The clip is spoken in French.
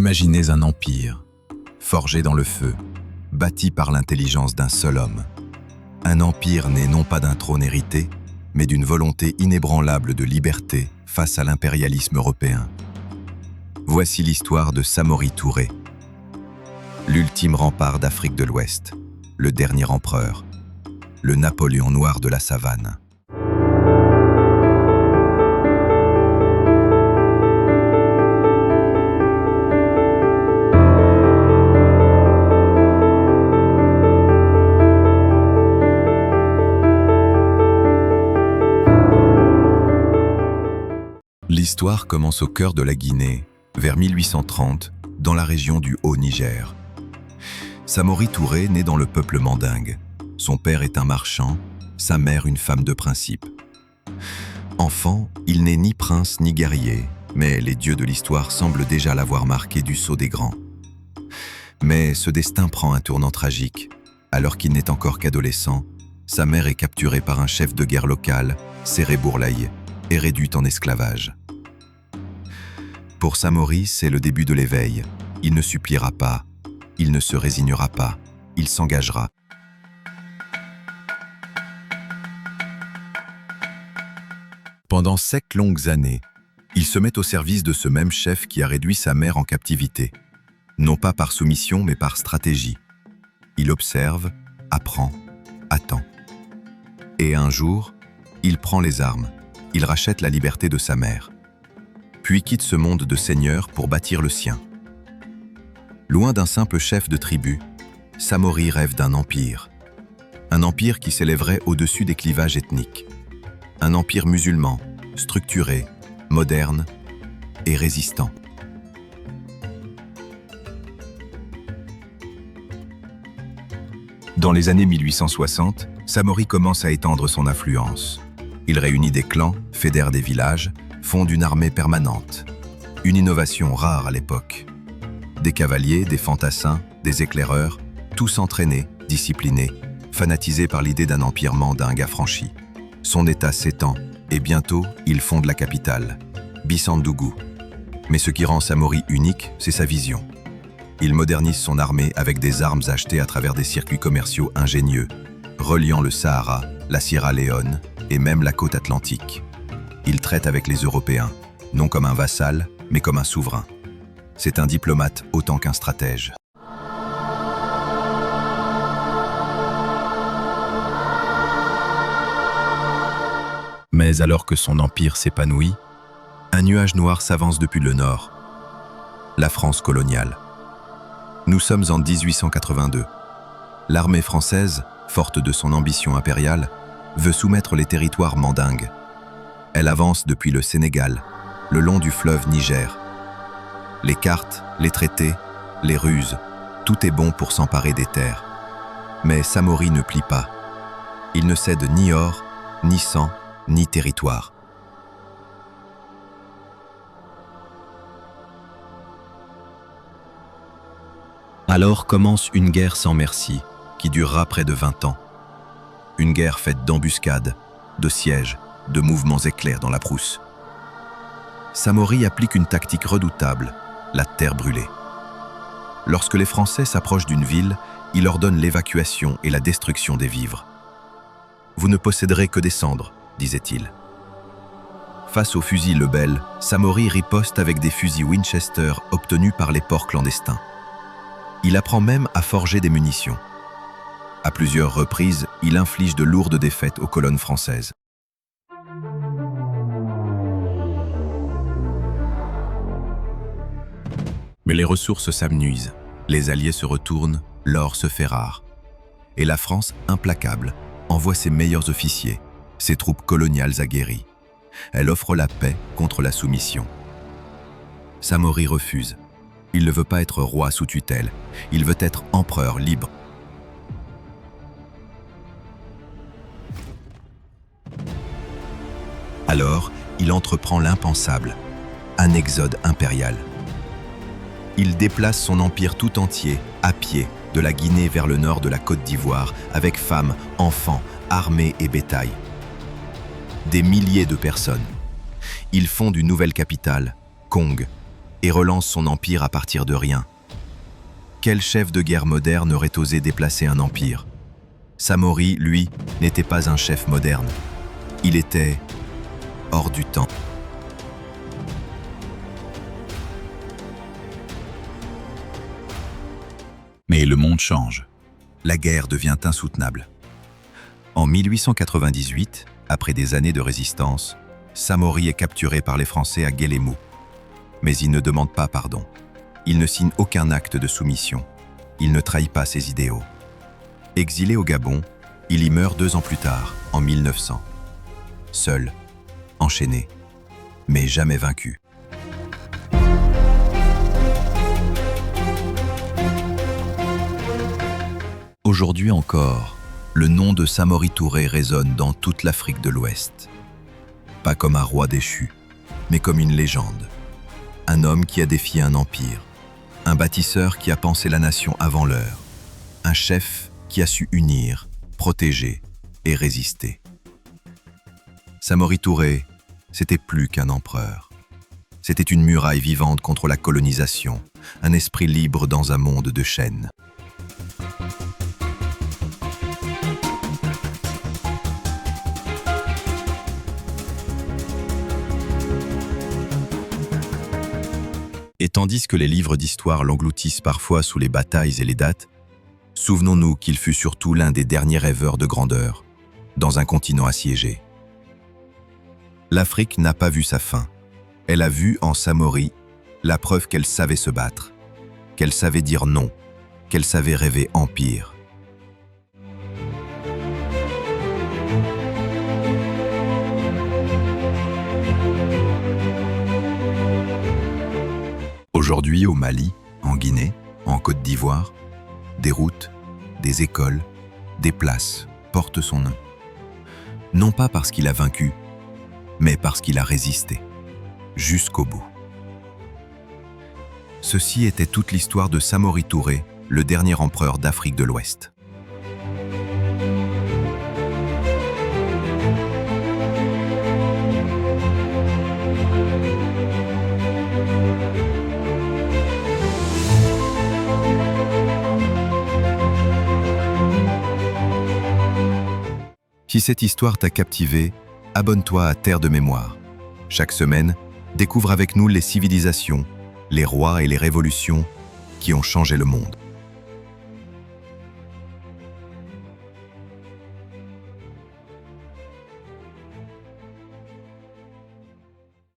Imaginez un empire, forgé dans le feu, bâti par l'intelligence d'un seul homme. Un empire né non pas d'un trône hérité, mais d'une volonté inébranlable de liberté face à l'impérialisme européen. Voici l'histoire de Samori Touré, l'ultime rempart d'Afrique de l'Ouest, le dernier empereur, le Napoléon noir de la savane. L'histoire commence au cœur de la Guinée, vers 1830, dans la région du Haut-Niger. Samori Touré naît dans le peuple mandingue. Son père est un marchand, sa mère une femme de principe. Enfant, il n'est ni prince ni guerrier, mais les dieux de l'histoire semblent déjà l'avoir marqué du sceau des grands. Mais ce destin prend un tournant tragique. Alors qu'il n'est encore qu'adolescent, sa mère est capturée par un chef de guerre local, Séré Bourlaye, et réduite en esclavage. Pour Samori, c'est le début de l'éveil. Il ne suppliera pas, il ne se résignera pas, il s'engagera. Pendant 7 longues années, il se met au service de ce même chef qui a réduit sa mère en captivité. Non pas par soumission, mais par stratégie. Il observe, apprend, attend. Et un jour, il prend les armes. Il rachète la liberté de sa mère, puis quitte ce monde de seigneur pour bâtir le sien. Loin d'un simple chef de tribu, Samori rêve d'un empire. Un empire qui s'élèverait au-dessus des clivages ethniques. Un empire musulman, structuré, moderne et résistant. Dans les années 1860, Samori commence à étendre son influence. Il réunit des clans, fédère des villages, fonde une armée permanente. Une innovation rare à l'époque. Des cavaliers, des fantassins, des éclaireurs, tous entraînés, disciplinés, fanatisés par l'idée d'un empire mandingue affranchi. Son état s'étend, et bientôt, il fonde la capitale, Bissandougou. Mais ce qui rend Samori unique, c'est sa vision. Il modernise son armée avec des armes achetées à travers des circuits commerciaux ingénieux, reliant le Sahara, la Sierra Leone, et même la côte atlantique. Il traite avec les Européens, non comme un vassal, mais comme un souverain. C'est un diplomate autant qu'un stratège. Mais alors que son empire s'épanouit, un nuage noir s'avance depuis le nord. La France coloniale. Nous sommes en 1882. L'armée française, forte de son ambition impériale, veut soumettre les territoires mandingues. Elle avance depuis le Sénégal, le long du fleuve Niger. Les cartes, les traités, les ruses, tout est bon pour s'emparer des terres. Mais Samori ne plie pas. Il ne cède ni or, ni sang, ni territoire. Alors commence une guerre sans merci, qui durera près de 20 ans. Une guerre faite d'embuscades, de sièges, de mouvements éclairs dans la brousse. Samori applique une tactique redoutable, la terre brûlée. Lorsque les Français s'approchent d'une ville, il ordonne l'évacuation et la destruction des vivres. « Vous ne posséderez que des cendres », disait-il. Face aux fusils Lebel, Samori riposte avec des fusils Winchester obtenus par les ports clandestins. Il apprend même à forger des munitions. À plusieurs reprises, il inflige de lourdes défaites aux colonnes françaises. Mais les ressources s'amenuisent, les alliés se retournent, l'or se fait rare. Et la France, implacable, envoie ses meilleurs officiers, ses troupes coloniales aguerries. Elle offre la paix contre la soumission. Samori refuse. Il ne veut pas être roi sous tutelle, il veut être empereur libre. Alors, il entreprend l'impensable, un exode impérial. Il déplace son empire tout entier, à pied, de la Guinée vers le nord de la Côte d'Ivoire, avec femmes, enfants, armée et bétail. Des milliers de personnes. Il fonde une nouvelle capitale, Kong, et relance son empire à partir de rien. Quel chef de guerre moderne aurait osé déplacer un empire? Samori, lui, n'était pas un chef moderne. Il était hors du temps. Mais le monde change. La guerre devient insoutenable. En 1898, après des années de résistance, Samori est capturé par les Français à Guélémou. Mais il ne demande pas pardon. Il ne signe aucun acte de soumission. Il ne trahit pas ses idéaux. Exilé au Gabon, il y meurt 2 ans plus tard, en 1900. Seul, enchaîné, mais jamais vaincu. Aujourd'hui encore, le nom de Samori Touré résonne dans toute l'Afrique de l'Ouest. Pas comme un roi déchu, mais comme une légende. Un homme qui a défié un empire. Un bâtisseur qui a pensé la nation avant l'heure. Un chef qui a su unir, protéger et résister. Samori Touré, c'était plus qu'un empereur. C'était une muraille vivante contre la colonisation, un esprit libre dans un monde de chaînes. Et tandis que les livres d'histoire l'engloutissent parfois sous les batailles et les dates, souvenons-nous qu'il fut surtout l'un des derniers rêveurs de grandeur, dans un continent assiégé. L'Afrique n'a pas vu sa fin. Elle a vu en Samori la preuve qu'elle savait se battre, qu'elle savait dire non, qu'elle savait rêver empire. Aujourd'hui, au Mali, en Guinée, en Côte d'Ivoire, des routes, des écoles, des places portent son nom. Non pas parce qu'il a vaincu, mais parce qu'il a résisté, jusqu'au bout. Ceci était toute l'histoire de Samori Touré, le dernier empereur d'Afrique de l'Ouest. Si cette histoire t'a captivé, abonne-toi à Terre de Mémoire. Chaque semaine, découvre avec nous les civilisations, les rois et les révolutions qui ont changé le monde.